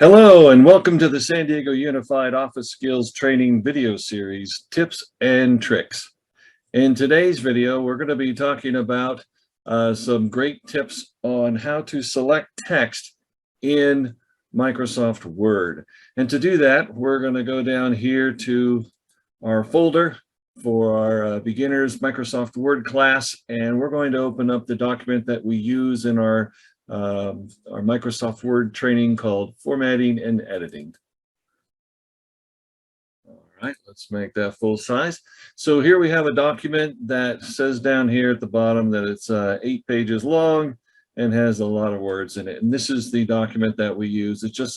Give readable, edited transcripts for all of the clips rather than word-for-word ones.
Hello and welcome to the San Diego Unified Office Skills Training video series, Tips and Tricks. In today's video, we're going to be talking about some great tips on how to select text in Microsoft Word. And to do that, we're going to go down here to our folder for our beginners Microsoft Word class, and we're going to open up the document that we use in our Microsoft Word training called Formatting and Editing. All right, let's make that full size. So here we have a document that says down here at the bottom that it's 8 pages long and has a lot of words in it. And this is the document that we use. It's just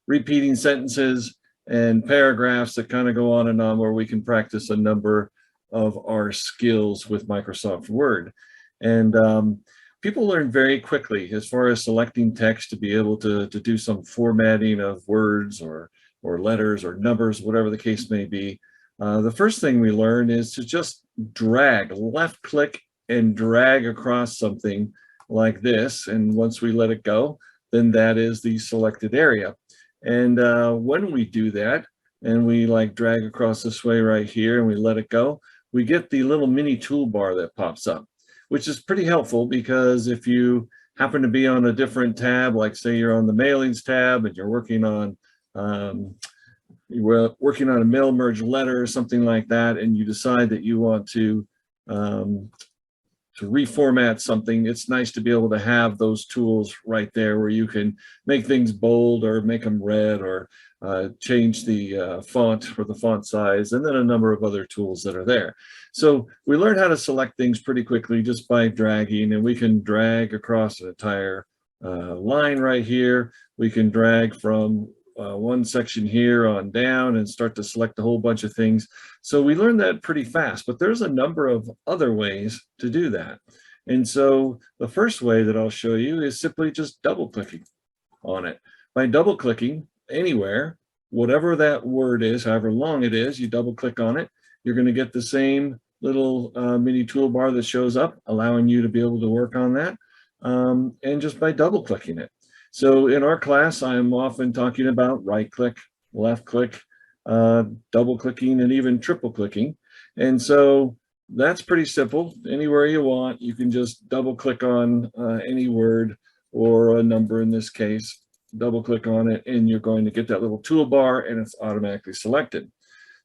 repeating sentences and paragraphs that kind of go on and on, where we can practice a number of our skills with Microsoft Word. And people learn very quickly as far as selecting text to be able to do some formatting of words or letters or numbers, whatever the case may be. The first thing we learn is to just left click and drag across something like this. And once we let it go, then that is the selected area. And when we do that and we drag across this way right here and we let it go, we get the little mini toolbar that pops up, which is pretty helpful, because if you happen to be on a different tab, like say you're on the mailings tab and you're working on a mail merge letter or something like that, and you decide that you want to reformat something, it's nice to be able to have those tools right there where you can make things bold or make them red or change the font or the font size, and then a number of other tools that are there. So we learn how to select things pretty quickly just by dragging, and we can drag across an entire line right here. We can drag from one section here on down and start to select a whole bunch of things. So we learn that pretty fast, but there's a number of other ways to do that. And so the first way that I'll show you is simply just double clicking on it. By double clicking anywhere, whatever that word is, however long it is, you double click on it, you're going to get the same little mini toolbar that shows up, allowing you to be able to work on that, and just by double clicking it. So in our class, I'm often talking about right click, left click, double clicking, and even triple clicking. And so that's pretty simple. Anywhere you want, you can just double click on any word or a number in this case, double click on it, and you're going to get that little toolbar, and it's automatically selected.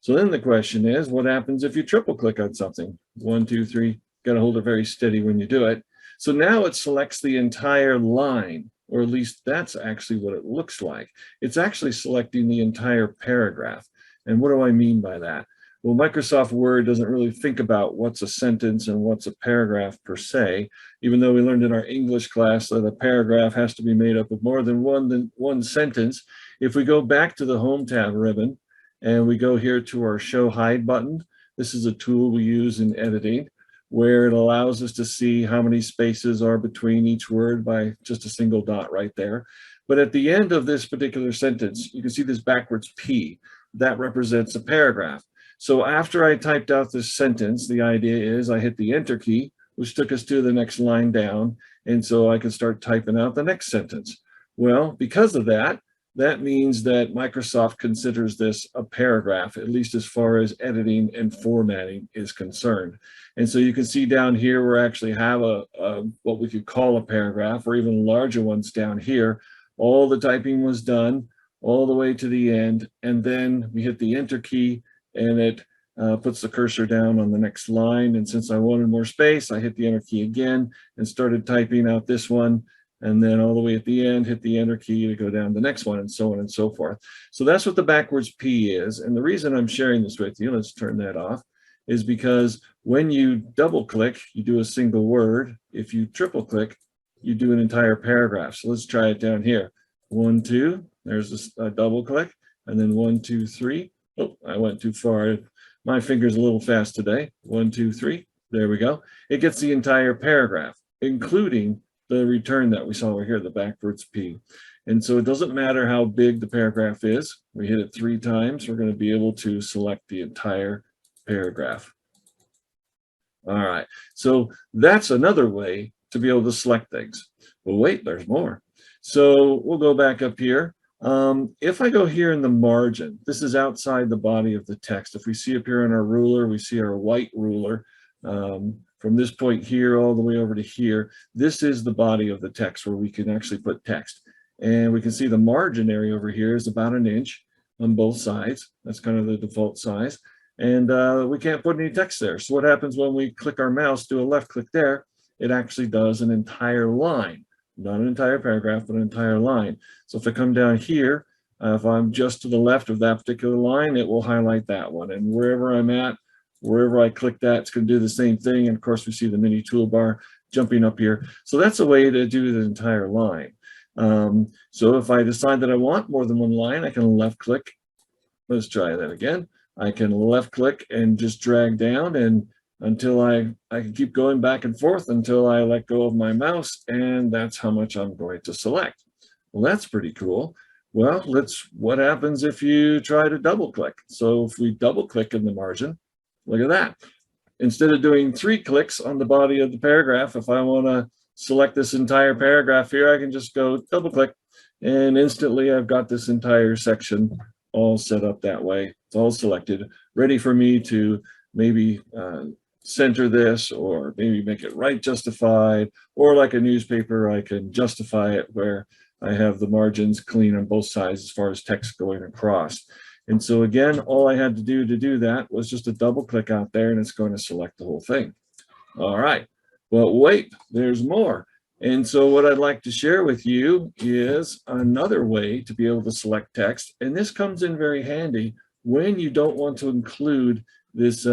So then the question is, what happens if you triple click on something? 1, 2, 3, got to hold it very steady when you do it. So now it selects the entire line, or at least that's actually what it looks like. It's actually selecting the entire paragraph. And what do I mean by that? Well, Microsoft Word doesn't really think about what's a sentence and what's a paragraph per se, even though we learned in our English class that a paragraph has to be made up of more than one sentence. If we go back to the Home tab ribbon and we go here to our Show Hide button, this is a tool we use in editing, where it allows us to see how many spaces are between each word by just a single dot right there. But at the end of this particular sentence, you can see this backwards P. That represents a paragraph. So after I typed out this sentence, the idea is I hit the Enter key, which took us to the next line down, and so I can start typing out the next sentence. Well, because of that, that means that Microsoft considers this a paragraph, at least as far as editing and formatting is concerned. And so you can see down here, we actually have what we could call a paragraph, or even larger ones down here. All the typing was done all the way to the end, and then we hit the Enter key, and it puts the cursor down on the next line. And since I wanted more space, I hit the Enter key again and started typing out this one. And then all the way at the end, hit the Enter key to go down the next one, and so on and so forth. So that's what the backwards P is. And the reason I'm sharing this with you, let's turn that off, is because when you double click, you do a single word. If you triple click, you do an entire paragraph. So let's try it down here. 1, 2, there's a double click, and then 1, 2, 3. Oh, I went too far. My finger's a little fast today. 1, 2, 3. There we go. It gets the entire paragraph, including the return that we saw over here, the backwards P. And so it doesn't matter how big the paragraph is. We hit it 3 times. We're going to be able to select the entire paragraph. All right. So that's another way to be able to select things. Well, wait, there's more. So we'll go back up here. If I go here in the margin, this is outside the body of the text. If we see up here on our ruler, we see our white ruler. From this point here all the way over to here, this is the body of the text where we can actually put text. And we can see the margin area over here is about 1 inch on both sides. That's kind of the default size. And we can't put any text there. So what happens when we click our mouse, do a left click there, it actually does an entire line. Not an entire paragraph, but an entire line. So if I come down here, if I'm just to the left of that particular line, it will highlight that one. And wherever I'm at, wherever I click that, it's going to do the same thing. And of course, we see the mini toolbar jumping up here. So that's a way to do the entire line. So if I decide that I want more than one line, I can left click. Let's try that again. I can left click and just drag down, and until I can keep going back and forth until I let go of my mouse, and that's how much I'm going to select. Well, that's pretty cool. Well, what happens if you try to double click? So if we double click in the margin, look at that. Instead of doing 3 clicks on the body of the paragraph, if I want to select this entire paragraph here, I can just go double click, and instantly I've got this entire section all set up that way. It's all selected, ready for me to maybe center this, or maybe make it right justified, or like a newspaper, I can justify it where I have the margins clean on both sides as far as text going across. And so again, all I had to do that was just a double click out there, and it's going to select the whole thing. All right, but wait, there's more. And so what I'd like to share with you is another way to be able to select text. And this comes in very handy when you don't want to include this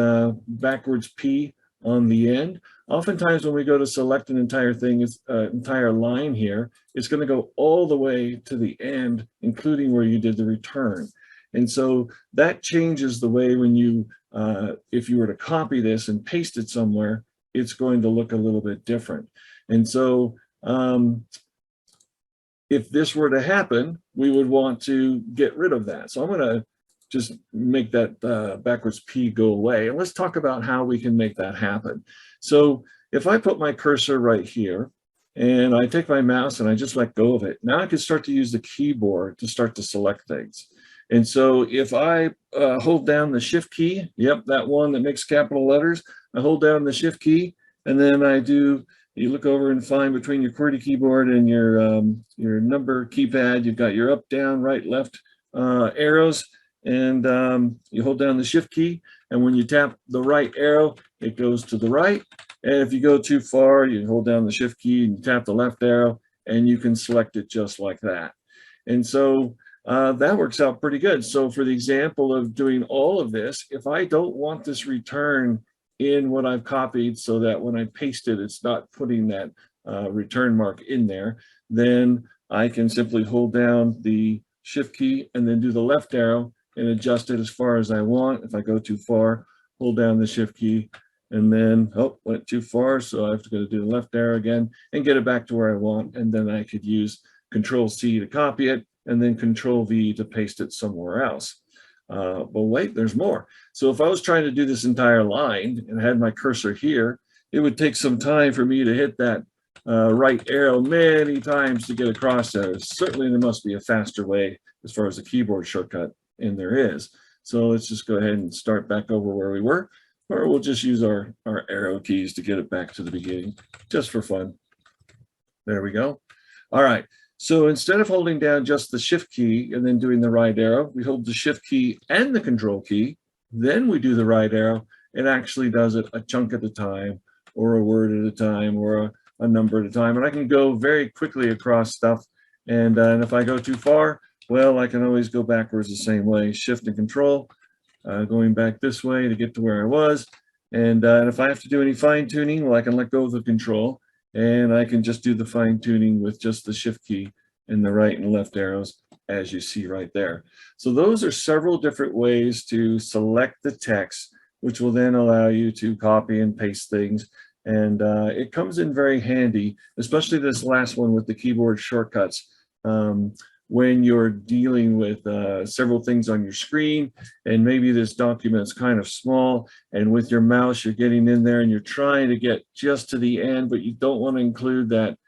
backwards P on the end. Oftentimes when we go to select an entire thing, it's entire line here, it's going to go all the way to the end, including where you did the return. And so that changes the way when you, if you were to copy this and paste it somewhere, it's going to look a little bit different. And so if this were to happen, we would want to get rid of that. So I'm going to just make that backwards P go away. And let's talk about how we can make that happen. So if I put my cursor right here, and I take my mouse and I just let go of it, now I can start to use the keyboard to start to select things. And so if I hold down the Shift key, yep, that one that makes capital letters, I hold down the Shift key, and then I do, you look over and find between your QWERTY keyboard and your number keypad, you've got your up, down, right, left arrows, and you hold down the Shift key, and when you tap the right arrow, it goes to the right. And if you go too far, you hold down the Shift key and you tap the left arrow, and you can select it just like that. And so that works out pretty good. So for the example of doing all of this, if I don't want this return in what I've copied so that when I paste it, it's not putting that return mark in there, then I can simply hold down the Shift key and then do the left arrow and adjust it as far as I want. If I go too far, hold down the Shift key, and then, oh, went too far, so I have to go to do the left arrow again and get it back to where I want. And then I could use Control-C to copy it, and then Control-V to paste it somewhere else. But wait, there's more. So if I was trying to do this entire line and had my cursor here, it would take some time for me to hit that right arrow many times to get across there. Certainly there must be a faster way as far as a keyboard shortcut, and there is. So let's just go ahead and start back over where we were, or we'll just use our arrow keys to get it back to the beginning, just for fun. There we go. All right. So instead of holding down just the Shift key and then doing the right arrow, we hold the Shift key and the Control key, then we do the right arrow. It actually does it a chunk at a time, or a word at a time, or a number at a time. And I can go very quickly across stuff. And if I go too far, well, I can always go backwards the same way, Shift and Control, going back this way to get to where I was. And if I have to do any fine tuning, well, I can let go of the Control, and I can just do the fine tuning with just the Shift key and the right and left arrows, as you see right there. So those are several different ways to select the text, which will then allow you to copy and paste things. And it comes in very handy, especially this last one with the keyboard shortcuts. When you're dealing with several things on your screen, and maybe this document's kind of small, and with your mouse you're getting in there and you're trying to get just to the end, but you don't want to include that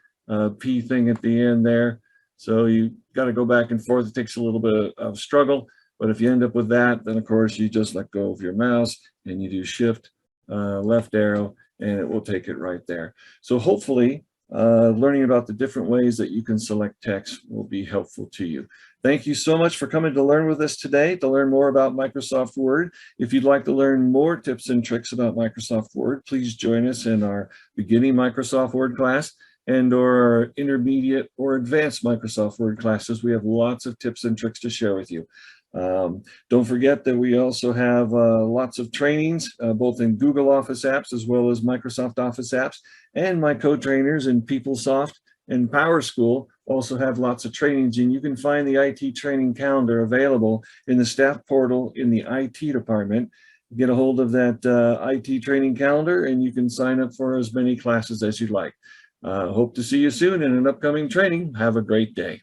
P thing at the end there. So you got to go back and forth. It takes a little bit of struggle, but if you end up with that, then of course you just let go of your mouse and you do shift left arrow, and it will take it right there. So hopefully learning about the different ways that you can select text will be helpful to you. Thank you so much for coming to learn with us today, to learn more about Microsoft Word. If you'd like to learn more tips and tricks about Microsoft Word, please join us in our beginning Microsoft Word class and or our intermediate or advanced Microsoft Word classes. We have lots of tips and tricks to share with you. Don't forget that we also have lots of trainings, both in Google Office apps as well as Microsoft Office apps, and my co-trainers in PeopleSoft and PowerSchool also have lots of trainings, and you can find the IT training calendar available in the staff portal in the IT department. Get a hold of that IT training calendar and you can sign up for as many classes as you'd like. Hope to see you soon in an upcoming training. Have a great day.